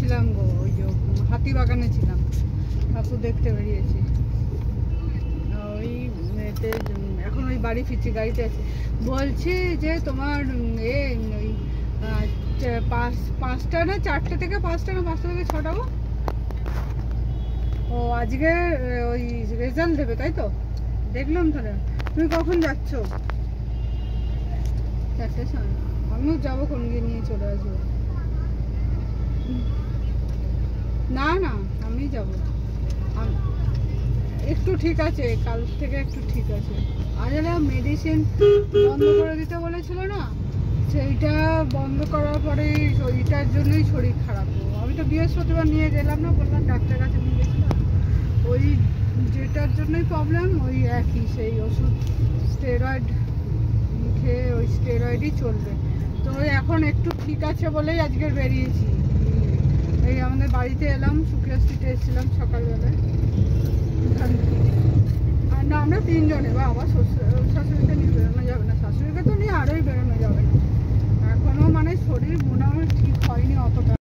ছিলাম গো, ওই যে হাতিবাগানে ছিলাম, ঠাকুর দেখতে বেরিয়েছি। ওই এতে এখন ওই বাড়ি ফিরছি, গাড়িতে আছি। বলছি যে তোমার ওই 5টা না 4টে থেকে 5টা না 5টা থেকে 6টা গো। ও আজকে ওই রেজাল্ট দেবে তাই তো? দেখলাম তাহলে। তুমি কখন যাচ্ছ? 4টের সময়। আমিও যাবো, কোন গিয়ে নিয়ে চলে আসবো। না না, আমি যাবো। একটু ঠিক আছে, কাল থেকে একটু ঠিক আছে। আজ মেডিসিন বন্ধ করে দিতে বলেছিল না, সেইটা বন্ধ করার পরেই ওইটার জন্যই শরীর খারাপ হলো। আমি তো বৃহস্পতিবার নিয়ে গেলাম না, বললাম ডাক্তার কাছে নিয়ে গেছিলাম। ওই যেটার জন্যই প্রবলেম ওই একই, সেই ওষুধ স্টেরয়েড খেয়ে ওই স্টেরয়েডই চলবে। তো এখন একটু ঠিক আছে বলেই আজকে বেরিয়েছি। এই আমাদের বাড়িতে এলাম, সুকিয়া স্ট্রিটে এসেছিলাম সকালবেলায়। আর না, আমরা 3 জনে, বা আমার শাশুড়িকে নিয়ে বেরোনো যাবে না, শাশুড়িকে তো নিয়ে আরোই বেরোনো